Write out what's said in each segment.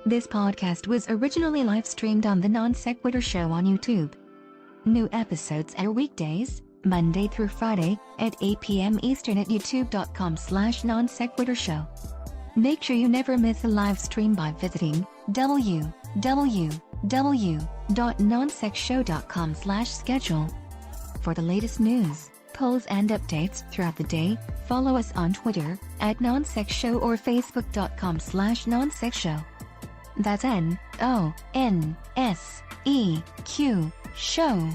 This podcast was originally live-streamed on the NonSequitur Show on YouTube. New episodes air weekdays, Monday through Friday, at 8 p.m. Eastern at youtube.com/NonSequitur Show. Make sure you never miss a live stream by visiting www.nonsecshow.com/schedule. For the latest news, polls and updates throughout the day, follow us on Twitter at NonSecShow or Facebook.com/NonSecShow. That's NonSeq Show.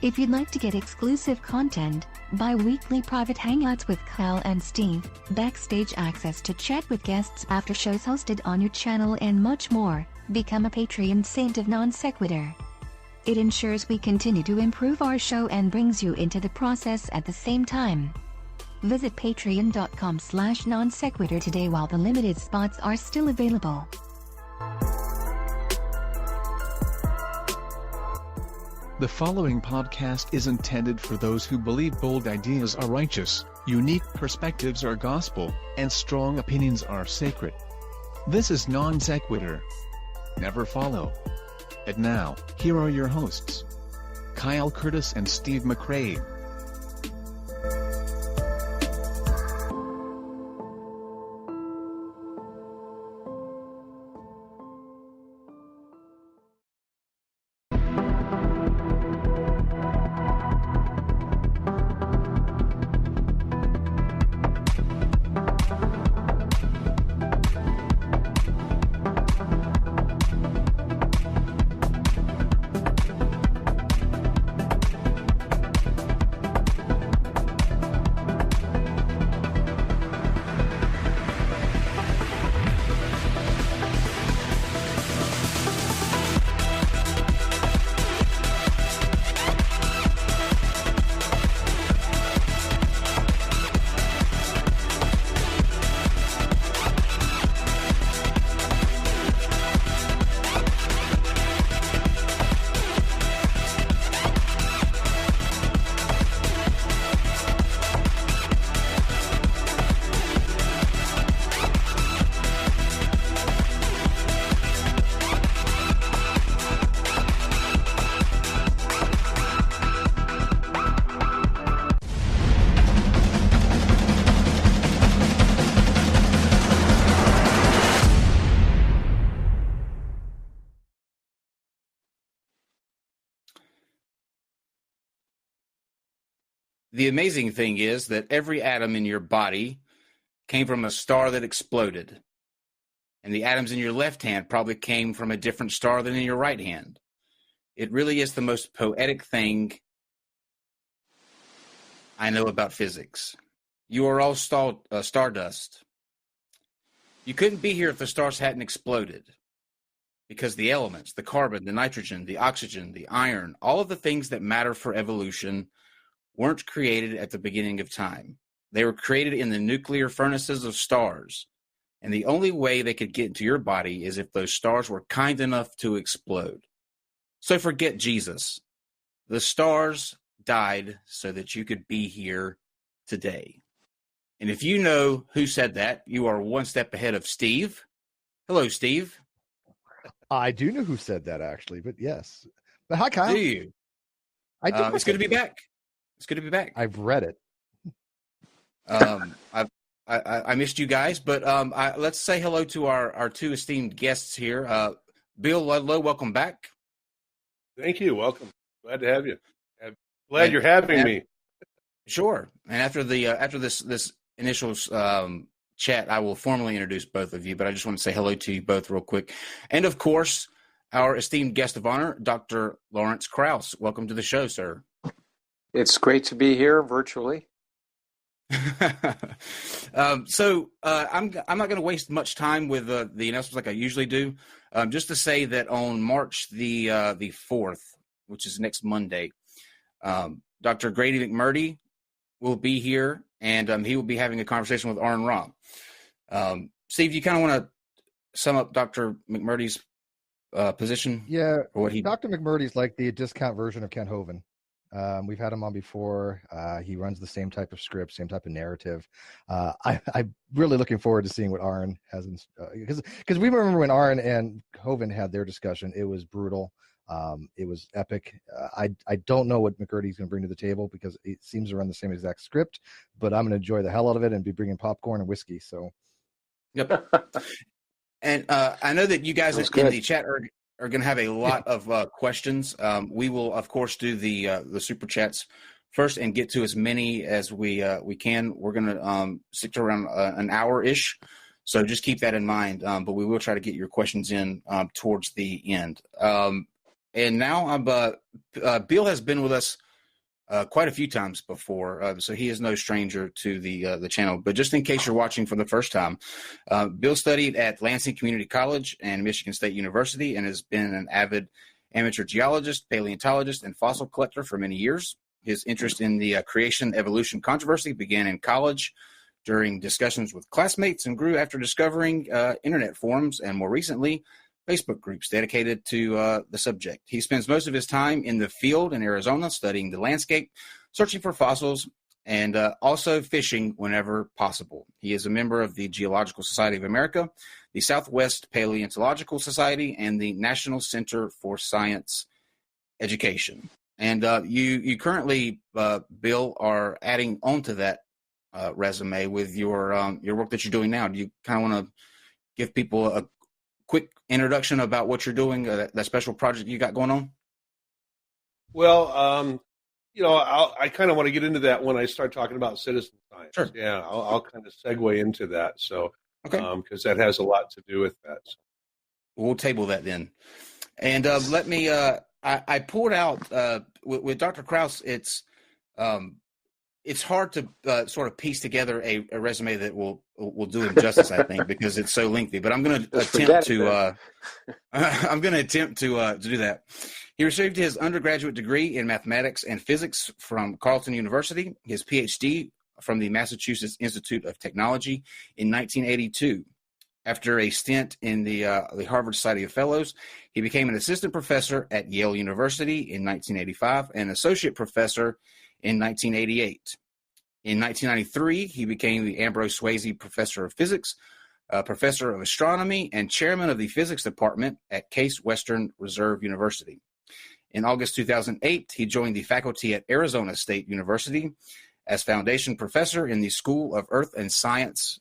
If you'd like to get exclusive content, bi-weekly private hangouts with Kyle and Steve, backstage access to chat with guests after shows hosted on your channel and much more, become a Patreon saint of NonSequitur. It ensures we continue to improve our show and brings you into the process at the same time. Visit patreon.com/NonSequitur today while the limited spots are still available. The following podcast is intended for those who believe bold ideas are righteous, unique perspectives are gospel, and strong opinions are sacred. This is Non-Sequitur. Never follow. And now, here are your hosts, Kyle Curtis and Steve McRae. The amazing thing is that every atom in your body came from a star that exploded. And the atoms in your left hand probably came from a different star than in your right hand. It really is the most poetic thing I know about physics. You are all stardust. You couldn't be here if the stars hadn't exploded. Because the elements, the carbon, the nitrogen, the oxygen, the iron, all of the things that matter for evolution weren't created at the beginning of time. They were created in the nuclear furnaces of stars. And the only way they could get into your body is if those stars were kind enough to explode. So forget Jesus. The stars died so that you could be here today. And if you know who said that, you are one step ahead of Steve. Hello, Steve. I do know who said that, actually, but yes. But hi, Kyle. Do you? I do. It's good to be back. It's good to be back. I've read it. I missed you guys, but let's say hello to our two esteemed guests here. Bill Ludlow, welcome back. Thank you. Welcome. Glad to have you. I'm glad you're having me. Sure. And after this initial chat, I will formally introduce both of you, but I just want to say hello to you both real quick. And of course, our esteemed guest of honor, Dr. Lawrence Krauss. Welcome to the show, sir. It's great to be here virtually. So I'm not going to waste much time with the announcements like I usually do. Just to say that on March the 4th, which is next Monday, Dr. Grady McMurdy will be here, and he will be having a conversation with Aaron Robb. Steve, you kind of want to sum up Dr. McMurdy's position? Yeah, or what he... Dr. McMurdy's like the discount version of Ken Hovind. We've had him on before. He runs the same type of script, same type of narrative. I'm really looking forward to seeing what Aaron has, because we remember when Aaron and Hovind had their discussion. It was brutal. It was epic. I don't know what McCurdy's going to bring to the table because it seems to run the same exact script, but I'm going to enjoy the hell out of it and be bringing popcorn and whiskey. So, yep. And I know that you guys in the chat are going to have a lot of questions. We will, of course, do the super chats first and get to as many as we can. We're going to stick to around an hour-ish, so just keep that in mind. But we will try to get your questions in towards the end. And now Bill has been with us quite a few times before, so he is no stranger to the channel. But just in case you're watching for the first time, Bill studied at Lansing Community College and Michigan State University and has been an avid amateur geologist, paleontologist, and fossil collector for many years. His interest in the creation-evolution controversy began in college during discussions with classmates and grew after discovering internet forums and, more recently, Facebook groups dedicated to the subject. He spends most of his time in the field in Arizona studying the landscape, searching for fossils, and also fishing whenever possible. He is a member of the Geological Society of America, the Southwest Paleontological Society, and the National Center for Science Education. And you currently, Bill, are adding on to that resume with your work that you're doing now. Do you kind of want to give people a quick introduction about what you're doing, that special project you got going on? Well, I kind of want to get into that when I start talking about citizen science. Sure. Yeah, I'll kind of segue into that. So, okay, because that has a lot to do with that. So. We'll table that then. And let me. I pulled out with Dr. Krauss. It's hard to sort of piece together a resume that will do him justice, I think, because it's so lengthy. But I'm going to attempt to do that. He received his undergraduate degree in mathematics and physics from Carleton University, his PhD from the Massachusetts Institute of Technology in 1982. After a stint in the Harvard Society of Fellows, he became an assistant professor at Yale University in 1985 and associate professor in 1988. In 1993, he became the Ambrose Swayze Professor of Physics, Professor of Astronomy, and Chairman of the Physics Department at Case Western Reserve University. In August 2008, he joined the faculty at Arizona State University as Foundation Professor in the School of Earth and Space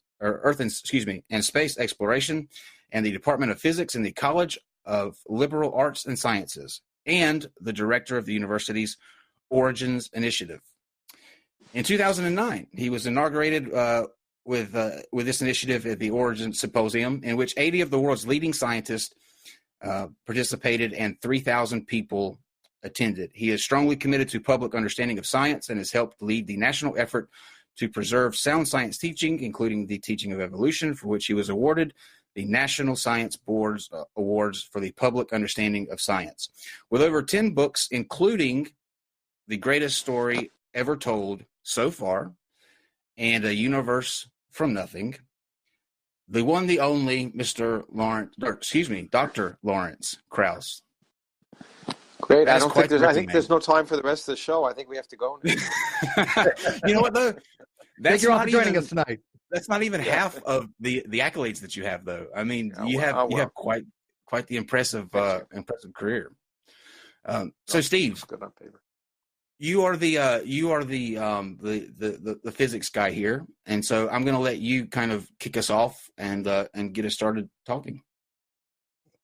Exploration and the Department of Physics in the College of Liberal Arts and Sciences, and the Director of the university's Origins Initiative. In 2009, he was inaugurated with this initiative at the Origins Symposium, in which 80 of the world's leading scientists participated and 3,000 people attended. He is strongly committed to public understanding of science and has helped lead the national effort to preserve sound science teaching, including the teaching of evolution, for which he was awarded the National Science Board's Awards for the Public Understanding of Science. With over 10 books, including The Greatest Story Ever Told So Far and A Universe from Nothing, the one, the only Dr. Lawrence Krauss. Great. I think there's no time for the rest of the show. I think we have to go now. You know what, though? Thank you all for joining us tonight. That's not even half of the accolades that you have, though. I mean, you have quite the impressive career. So, Steve, good on paper. You are the physics guy here, and so I'm going to let you kind of kick us off and get us started talking.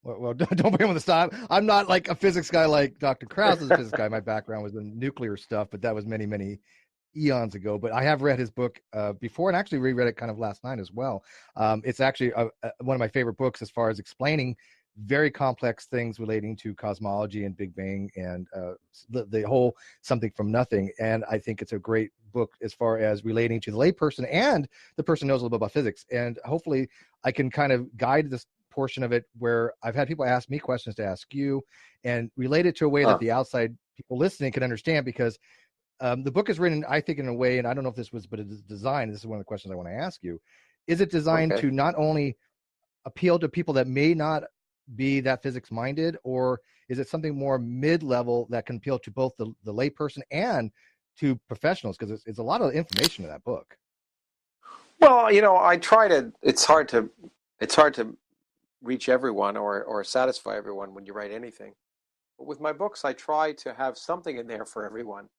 Well, don't bring him on the spot. I'm not like a physics guy like Dr. Krauss is a physics guy. My background was in nuclear stuff, but that was many, many eons ago. But I have read his book before and actually reread it kind of last night as well. It's actually one of my favorite books as far as explaining very complex things relating to cosmology and Big Bang and the whole something from nothing. And I think it's a great book as far as relating to the layperson and the person who knows a little bit about physics. And hopefully I can kind of guide this portion of it where I've had people ask me questions to ask you and relate it to a way that the outside people listening can understand, because the book is written, I think, in a way, and I don't know if this was, but it's designed, this is one of the questions I want to ask you. Is it designed to not only appeal to people that may not be that physics minded, or is it something more mid-level that can appeal to both the layperson and to professionals? Because it's a lot of information in that book. Well, I try to. It's hard to reach everyone or satisfy everyone when you write anything. But with my books, I try to have something in there for everyone.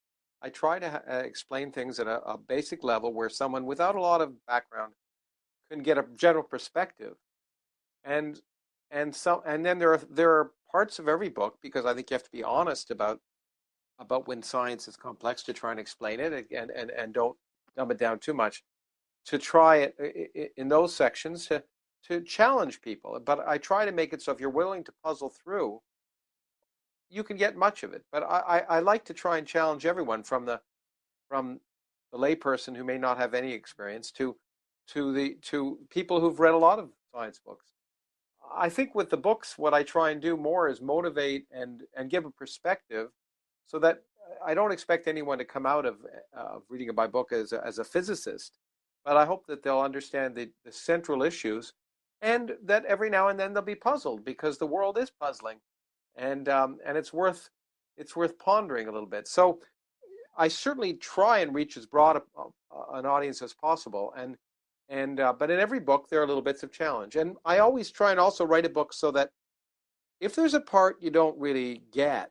I try to explain things at a basic level where someone without a lot of background can get a general perspective, and then there are parts of every book, because I think you have to be honest about when science is complex, to try and explain it and don't dumb it down too much, to try it in those sections to challenge people. But I try to make it so if you're willing to puzzle through, you can get much of it. But I like to try and challenge everyone, from the layperson who may not have any experience to people who've read a lot of science books. I think with the books, what I try and do more is motivate and give a perspective, so that I don't expect anyone to come out of reading my book as a physicist, but I hope that they'll understand the central issues, and that every now and then they'll be puzzled, because the world is puzzling, and it's worth pondering a little bit. So I certainly try and reach as broad an audience as possible, but in every book there are little bits of challenge, and I always try and also write a book so that if there's a part you don't really get,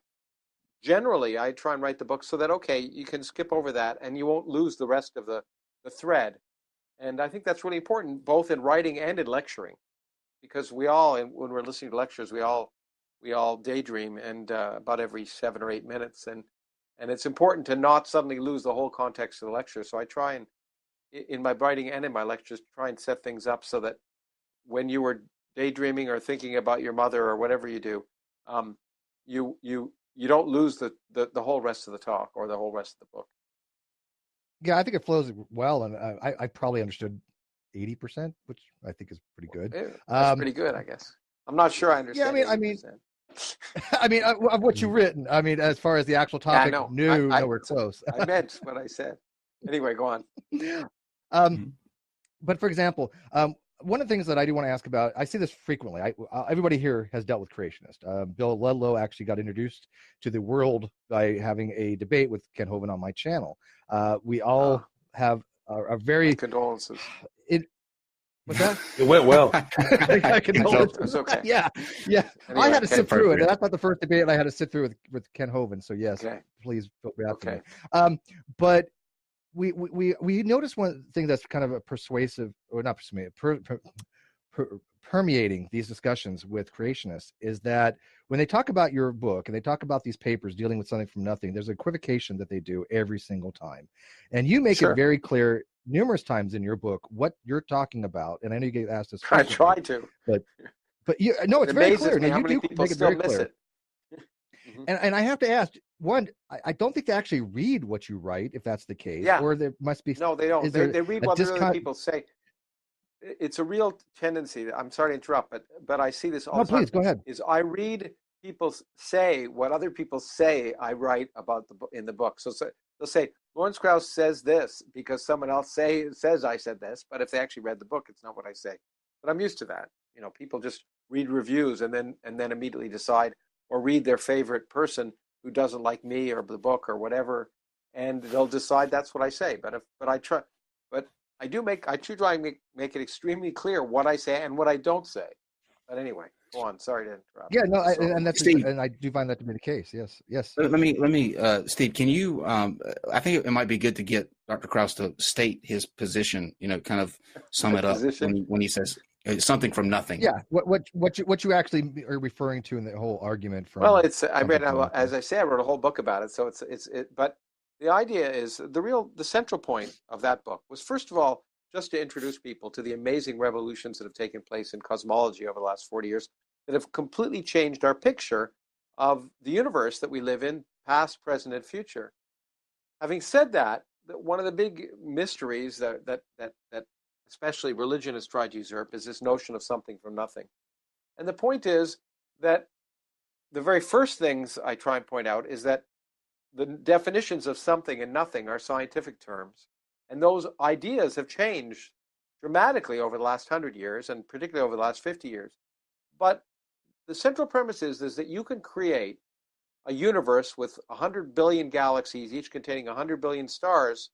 generally I try and write the book so that, okay, you can skip over that and you won't lose the rest of the thread. And I think that's really important, both in writing and in lecturing, because we all, when we're listening to lectures, we all daydream, and about every 7 or 8 minutes, and it's important to not suddenly lose the whole context of the lecture. So I try and, in my writing and in my lectures, try and set things up so that when you were daydreaming or thinking about your mother or whatever you do, you don't lose the whole rest of the talk or the whole rest of the book. Yeah, I think it flows well, and I probably understood 80%, which I think is pretty good. That's pretty good, I guess. I'm not sure I understand. Yeah, I mean, of what you've written. I mean, as far as the actual topic, nowhere close. I meant what I said. Anyway, go on. But for example, one of the things that I do want to ask about, I see this frequently. Everybody here has dealt with creationists. Bill Ludlow actually got introduced to the world by having a debate with Ken Hovind on my channel. We all have a very condolences. What's that? It went well. It's okay. Yeah. Anyway, I had to sit through it. That's not the first debate I had to sit through with Ken Hovind. So yes, please feel bad for me. But we noticed one thing that's kind of a persuasive, or not persuasive, permeating these discussions with creationists, is that when they talk about your book and they talk about these papers dealing with something from nothing, there's an equivocation that they do every single time, and you make it very clear numerous times in your book what you're talking about. And I know you get asked this. I try to, but you no, it's very clear. No, you do make it very clear. And I have to ask, one, I don't think they actually read what you write, if that's the case. Yeah. Or there must be. No, they don't. They read what other people say. It's a real tendency. I'm sorry to interrupt, but I see this all the time. Please, go ahead. Is I read people say what other people say I write about in the book. So they'll say, Lawrence Krauss says this because someone else says I said this, but if they actually read the book, it's not what I say. But I'm used to that. People just read reviews and then immediately decide, or read their favorite person who doesn't like me or the book or whatever, and they'll decide that's what I say. But I do try and make it extremely clear what I say and what I don't say. But anyway, go on. Sorry to interrupt. Yeah, no, and that's Steve, and I do find that to be the case. Yes. Let me, Steve. Can you? I think it might be good to get Dr. Krauss to state his position. Kind of sum it up when he says something from nothing. Yeah. What you actually are referring to in the whole argument from? Well, I read, as I say, I wrote a whole book about it. So but the idea is the central point of that book was, first of all, just to introduce people to the amazing revolutions that have taken place in cosmology over the last 40 years that have completely changed our picture of the universe that we live in, past, present, and future. Having said that, one of the big mysteries that especially religion has tried to usurp is this notion of something from nothing. And the point is that the very first things I try and point out is that the definitions of something and nothing are scientific terms. And those ideas have changed dramatically over the last 100 years, and particularly over the last 50 years. But the central premise is that you can create a universe with 100 billion galaxies, each containing 100 billion stars,